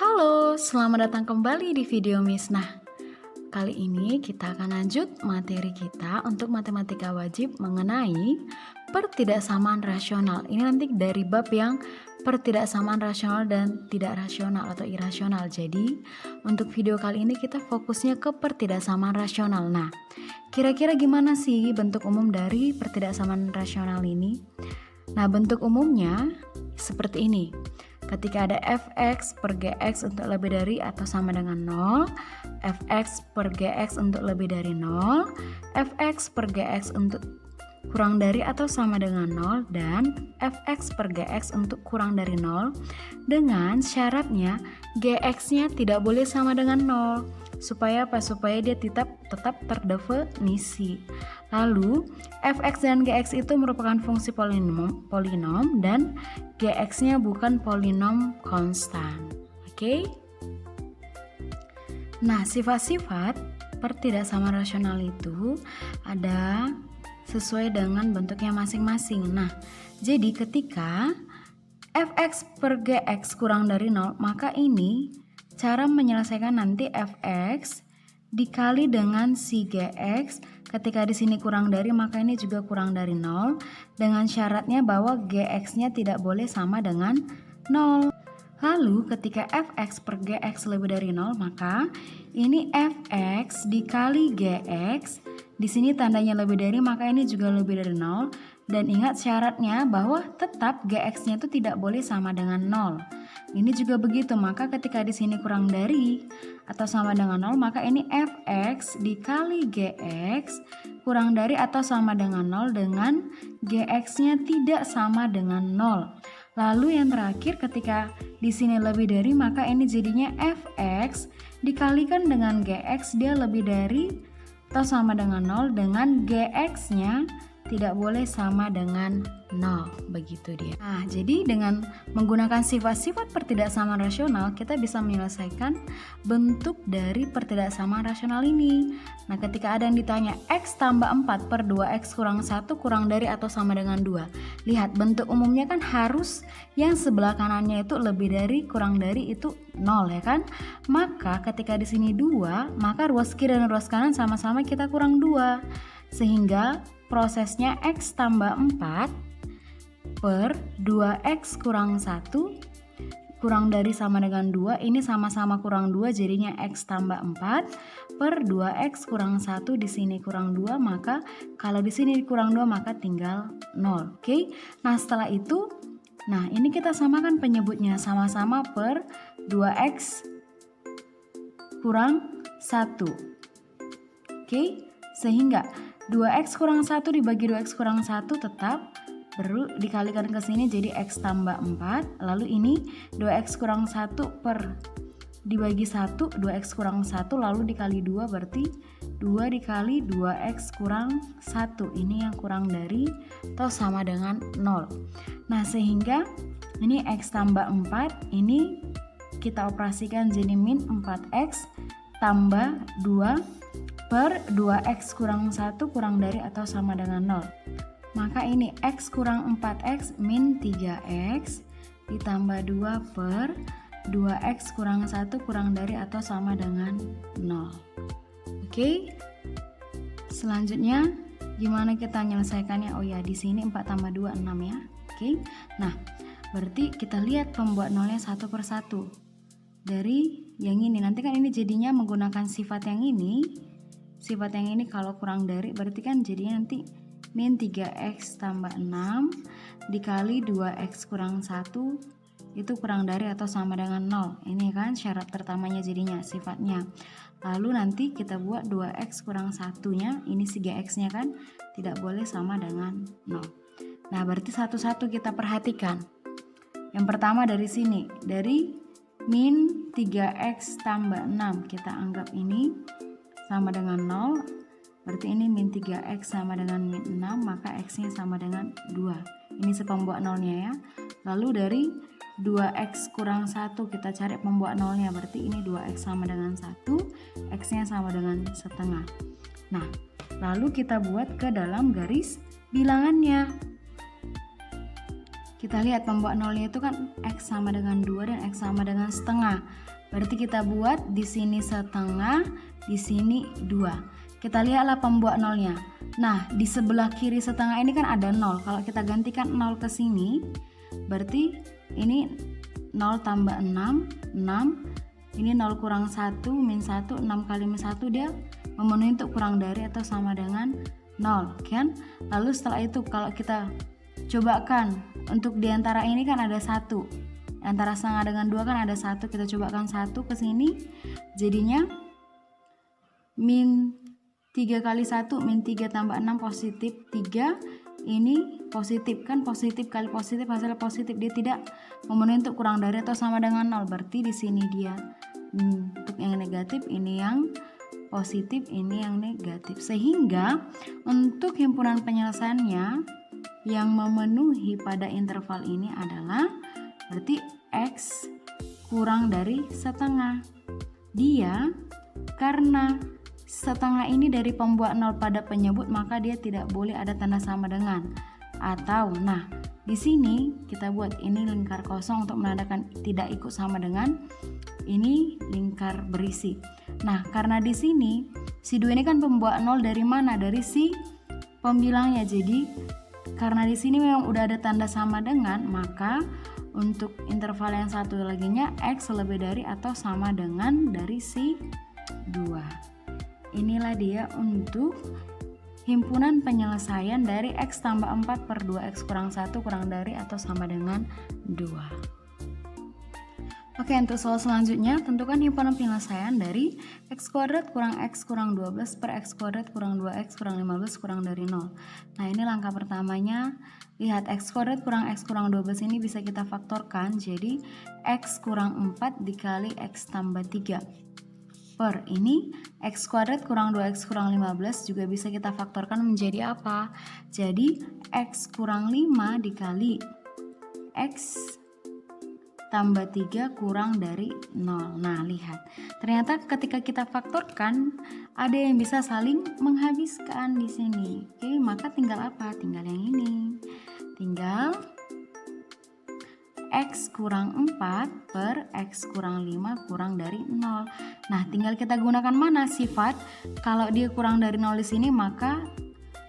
Halo, selamat datang kembali di video Miss. Nah, kali ini kita akan lanjut materi kita untuk matematika wajib mengenai pertidaksamaan rasional. Ini nanti dari bab yang pertidaksamaan rasional dan tidak rasional atau irasional. Jadi, untuk video kali ini kita fokusnya ke pertidaksamaan rasional. Nah, kira-kira gimana sih bentuk umum dari pertidaksamaan rasional ini? Nah, bentuk umumnya seperti ini. Ketika ada fx per gx untuk lebih dari atau sama dengan 0, fx per gx untuk lebih dari 0, fx per gx untuk kurang dari atau sama dengan 0, dan fx per gx untuk kurang dari 0, dengan syaratnya gx-nya tidak boleh sama dengan 0. Supaya apa? Supaya dia tetap terdefinisi. Lalu, fx dan gx itu merupakan fungsi polinom dan gx-nya bukan polinom konstan. Oke? Nah, sifat-sifat pertidaksamaan rasional itu ada sesuai dengan bentuknya masing-masing. Nah, jadi ketika fx per gx kurang dari 0, maka ini cara menyelesaikan nanti fx dikali dengan si gx. Ketika di sini kurang dari, maka ini juga kurang dari 0, dengan syaratnya bahwa gx-nya tidak boleh sama dengan 0. Lalu ketika fx per gx lebih dari 0, maka ini fx dikali gx. Di sini tandanya lebih dari, maka ini juga lebih dari 0. Dan ingat syaratnya bahwa tetap gx-nya itu tidak boleh sama dengan 0. Ini juga begitu, maka ketika di sini kurang dari atau sama dengan 0, maka ini fx dikali gx kurang dari atau sama dengan 0 dengan gx-nya tidak sama dengan 0. Lalu yang terakhir ketika di sini lebih dari, maka ini jadinya fx dikalikan dengan gx, dia lebih dari atau sama dengan 0 dengan gx-nya tidak boleh sama dengan 0, begitu dia. Nah, jadi dengan menggunakan sifat-sifat pertidaksamaan rasional, kita bisa menyelesaikan bentuk dari pertidaksamaan rasional ini. Nah, ketika ada yang ditanya x tambah 4 per 2x kurang 1 kurang dari atau sama dengan 2. Lihat, bentuk umumnya kan harus yang sebelah kanannya itu lebih dari, kurang dari itu 0, ya kan? Maka ketika di sini 2, maka ruas kiri dan ruas kanan sama-sama kita kurang 2. Sehingga prosesnya x tambah 4 per 2x kurang 1 kurang dari sama dengan 2, ini sama-sama kurang 2, jadinya x tambah 4 per 2x kurang 1, di sini kurang 2, maka kalau di sini kurang 2 maka tinggal 0. Oke? Nah, setelah itu, nah ini kita samakan penyebutnya, sama-sama per 2x kurang 1. Oke? Sehingga 2x kurang 1 dibagi 2x kurang 1 tetap baru dikalikan ke sini jadi x tambah 4. Lalu ini 2x kurang 1 per dibagi 1, 2x kurang 1 lalu dikali 2 berarti 2 dikali 2x kurang 1. Ini yang kurang dari atau sama dengan 0. Nah, sehingga ini x tambah 4 ini kita operasikan jadi min 4x tambah 2 per 2x kurang 1 kurang dari atau sama dengan 0. Maka ini x kurang 4x min 3x ditambah 2 per 2x kurang 1 kurang dari atau sama dengan 0. Oke? Selanjutnya gimana kita menyelesaikannya? Oh ya, di sini 4 tambah 2 6 ya. Oke? Nah, berarti kita lihat pembuat nolnya satu per satu. Dari yang ini, nanti kan ini jadinya menggunakan sifat yang ini. Sifat yang ini kalau kurang dari berarti kan jadinya nanti min 3x tambah 6 dikali 2x kurang 1 itu kurang dari atau sama dengan 0. Ini kan syarat pertamanya jadinya sifatnya. Lalu nanti kita buat 2x kurang 1-nya, ini si gx-nya kan tidak boleh sama dengan 0. Nah, berarti satu-satu kita perhatikan. Yang pertama dari sini, dari min 3x tambah 6 kita anggap ini sama dengan 0, berarti ini min 3x sama dengan min 6, maka x-nya sama dengan 2. Ini sepembuat nolnya ya. Lalu dari 2x kurang 1 kita cari pembuat nolnya, berarti ini 2x sama dengan 1, x-nya sama dengan setengah. Nah, lalu kita buat ke dalam garis bilangannya. Kita lihat pembuat nolnya itu kan X sama dengan 2 dan X sama dengan setengah. Berarti kita buat di sini setengah, di sini 2. Kita lihatlah pembuat nolnya. Nah, di sebelah kiri setengah ini kan ada 0. Kalau kita gantikan 0 ke sini, berarti ini 0 tambah 6, 6. Ini 0 kurang 1, min 1, 6 kali min 1 dia memenuhi untuk kurang dari atau sama dengan 0, kan? Lalu setelah itu kalau kita cobakan untuk diantara ini kan ada 1. Antara setengah dengan 2 kan ada 1. Kita cobakan 1 ke sini. Jadinya min 3 kali 1, min 3 tambah 6 positif 3. Ini positif, kan positif kali positif hasilnya positif. Dia tidak memenuhi untuk kurang dari atau sama dengan 0. Berarti di sini dia untuk yang negatif, ini yang positif, ini yang negatif. Sehingga untuk himpunan penyelesaiannya yang memenuhi pada interval ini adalah berarti X kurang dari setengah. Dia karena setengah ini dari pembuat 0 pada penyebut, maka dia tidak boleh ada tanda sama dengan. Atau nah, di sini kita buat ini lingkar kosong untuk menandakan tidak ikut sama dengan, ini lingkar berisi. Nah, karena di sini si 2 ini kan pembuat 0 dari mana? Dari si pembilangnya. Jadi karena di sini memang udah ada tanda sama dengan, maka untuk interval yang satu laginya X lebih dari atau sama dengan dari si 2. Inilah dia untuk himpunan penyelesaian dari X tambah 4 per 2X kurang 1 kurang dari atau sama dengan 2. Oke, untuk soal selanjutnya, tentukan himpunan penyelesaian dari X kuadrat kurang X kurang 12 per X kuadrat kurang 2X kurang 15 kurang dari 0. Nah, ini langkah pertamanya. Lihat, X kuadrat kurang X kurang 12 ini bisa kita faktorkan. Jadi, X kurang 4 dikali X tambah 3. Per ini, X kuadrat kurang 2X kurang 15 juga bisa kita faktorkan menjadi apa? Jadi, X kurang 5 dikali X tambah 3 kurang dari 0. Nah, lihat. Ternyata ketika kita faktorkan, ada yang bisa saling menghabiskan di sini. Oke, maka tinggal apa? Tinggal yang ini. Tinggal X kurang 4 per X kurang 5 kurang dari 0. Nah, tinggal kita gunakan mana sifat? Kalau dia kurang dari 0 di sini, maka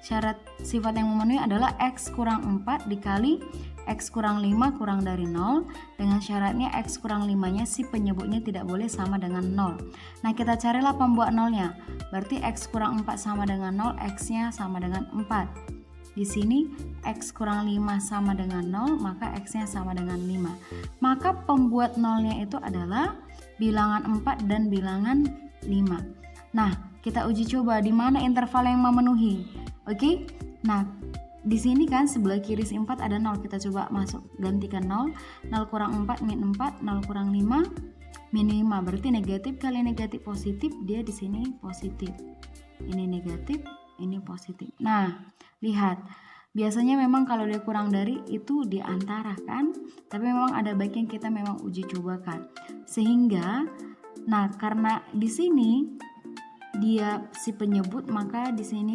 syarat sifat yang memenuhi adalah X kurang 4 dikali X kurang 5 kurang dari 0, dengan syaratnya X kurang 5-nya si penyebutnya tidak boleh sama dengan 0. Nah, kita carilah pembuat 0-nya. Berarti X kurang 4 sama dengan 0, X-nya sama dengan 4. Di sini X kurang 5 sama dengan 0, maka X-nya sama dengan 5. Maka pembuat 0-nya itu adalah bilangan 4 dan bilangan 5. Nah, kita uji coba di mana interval yang memenuhi. Oke? Nah, di sini kan sebelah kiri si 4 ada 0. Kita coba masuk gantikan 0. 0 kurang 4 min 4, 0 kurang 5 min 5. Berarti negatif kali negatif positif, dia di sini positif. Ini negatif, ini positif. Nah, lihat. Biasanya memang kalau dia kurang dari itu di antara kan, tapi memang ada baiknya kita memang uji cobakan. Sehingga nah, karena di sini dia si penyebut, maka di sini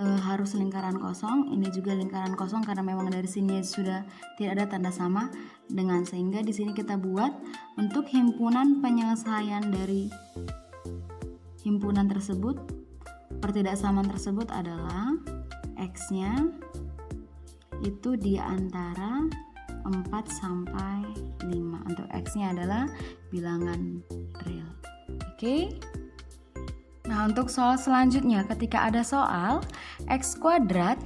harus lingkaran kosong. Ini juga lingkaran kosong karena memang dari sini sudah tidak ada tanda sama dengan, sehingga di sini kita buat untuk himpunan penyelesaian dari himpunan tersebut, pertidaksamaan tersebut adalah X-nya itu di antara 4 sampai 5. Untuk X-nya adalah bilangan real. Oke? Nah, untuk soal selanjutnya, ketika ada soal X kuadrat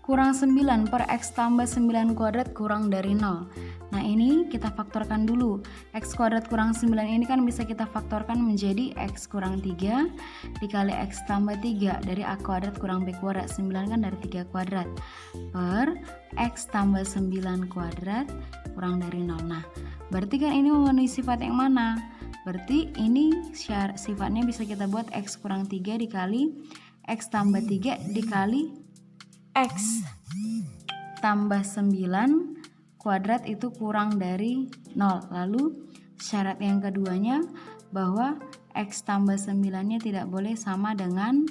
kurang 9 per X tambah 9 kuadrat kurang dari 0. Nah, ini kita faktorkan dulu. X kuadrat kurang 9 ini kan bisa kita faktorkan menjadi X kurang 3 dikali X tambah 3 dari A kuadrat kurang B kuadrat. 9 kan dari 3 kuadrat per X tambah 9 kuadrat kurang dari 0. Nah, berarti kan ini memenuhi sifat yang mana? Berarti ini sifatnya bisa kita buat X kurang 3 dikali X tambah 3 dikali X tambah 9 kuadrat itu kurang dari 0. Lalu syarat yang keduanya bahwa X tambah 9-nya tidak boleh sama dengan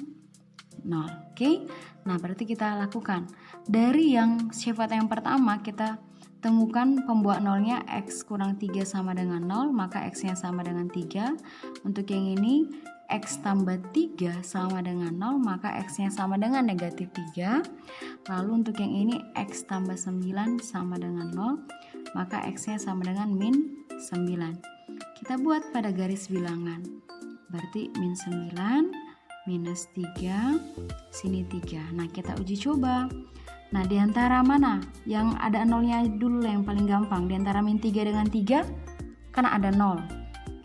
0. Oke. Nah, berarti kita lakukan. Dari yang sifat yang pertama kita temukan pembuat nolnya x kurang 3 sama dengan 0, maka x-nya sama dengan 3. Untuk yang ini x tambah 3 sama dengan 0, maka x-nya sama dengan negatif 3. Lalu untuk yang ini x tambah 9 sama dengan 0, maka x-nya sama dengan min 9. Kita buat pada garis bilangan. Berarti min 9 minus 3, sini 3. Nah, kita uji coba. Nah, di antara mana yang ada nolnya dulu yang paling gampang? Di antara min 3 dengan 3 kan ada 0.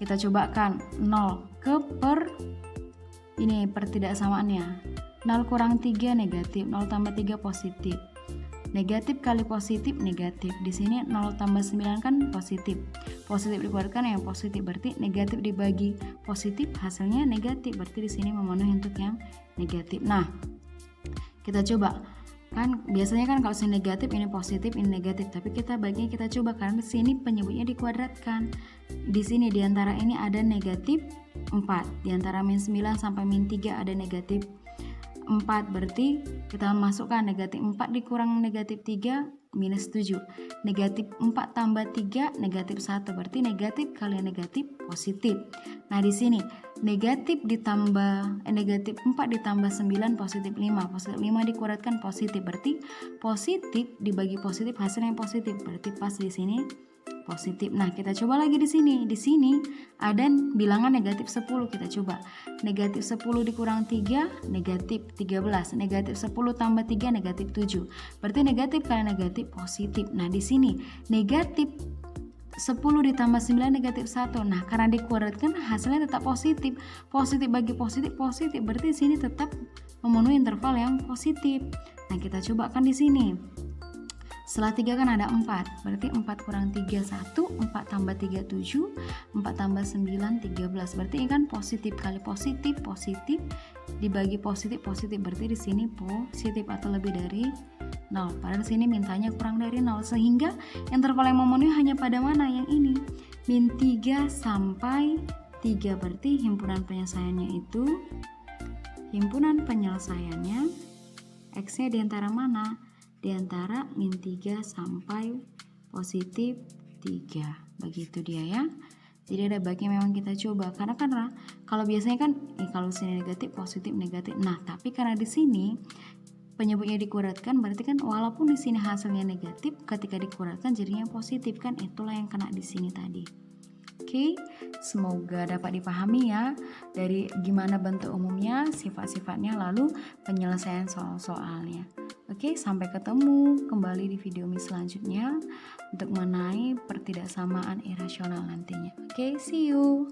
Kita cobakan 0 ke per ini pertidaksamaannya. 0 kurang 3 negatif, 0 tambah 3 positif. Negatif kali positif negatif. Di sini 0 tambah 9 kan positif. Positif dikeluarkan yang positif, berarti negatif dibagi positif hasilnya negatif. Berarti di sini memenuhi untuk yang negatif. Nah, kita coba. Kan biasanya kan kalau sini negatif ini positif, ini negatif. Tapi kita baginya kita coba karena di sini penyebutnya dikuadratkan. Di sini di antara ini ada negatif 4. Di antara min 9 sampai min 3 ada negatif 4, berarti kita masukkan negatif 4 dikurang negatif 3 minus 7. Negatif 4 tambah 3 negatif 1, berarti negatif kali negatif positif. Nah, di sini negatif ditambah negatif 4 ditambah 9 positif 5. Positif 5 dikuadratkan positif, berarti positif dibagi positif hasilnya positif. Berarti pas di sini positif. Nah, kita coba lagi di sini. Di sini ada bilangan negatif 10. Kita coba. Negatif 10 dikurang 3, negatif 13. Negatif 10 tambah 3, negatif 7. Berarti negatif kali negatif positif. Nah, di sini negatif 10 ditambah 9 negatif 1. Nah, karena dikuadratkan hasilnya tetap positif. Positif bagi positif, positif. Berarti di sini tetap memenuhi interval yang positif. Nah, kita cobakan di sini. Setelah 3 kan ada 4, berarti 4 kurang 3 1, 4 tambah 3 7, 4 tambah 9 13. Berarti ini kan positif kali positif, positif dibagi positif, positif. Berarti di sini positif atau lebih dari 0. Padahal di sini mintanya kurang dari 0, sehingga interval yang memenuhi hanya pada mana? Yang ini. Min 3 sampai 3. Berarti himpunan penyelesaiannya X-nya di antara mana? Di antara min 3 sampai positif 3. Begitu dia ya. Jadi ada baiknya memang kita coba. Karena kalau biasanya kan kalau sini negatif, positif, negatif. Nah, tapi karena di sini penyebutnya dikuadratkan, berarti kan walaupun di sini hasilnya negatif, ketika dikuadratkan jadinya positif kan, itulah yang kena di sini tadi. Oke, semoga dapat dipahami ya dari gimana bentuk umumnya, sifat-sifatnya, lalu penyelesaian soal-soalnya. Oke, sampai ketemu kembali di video selanjutnya untuk mengenai pertidaksamaan irasional nantinya. Oke, see you.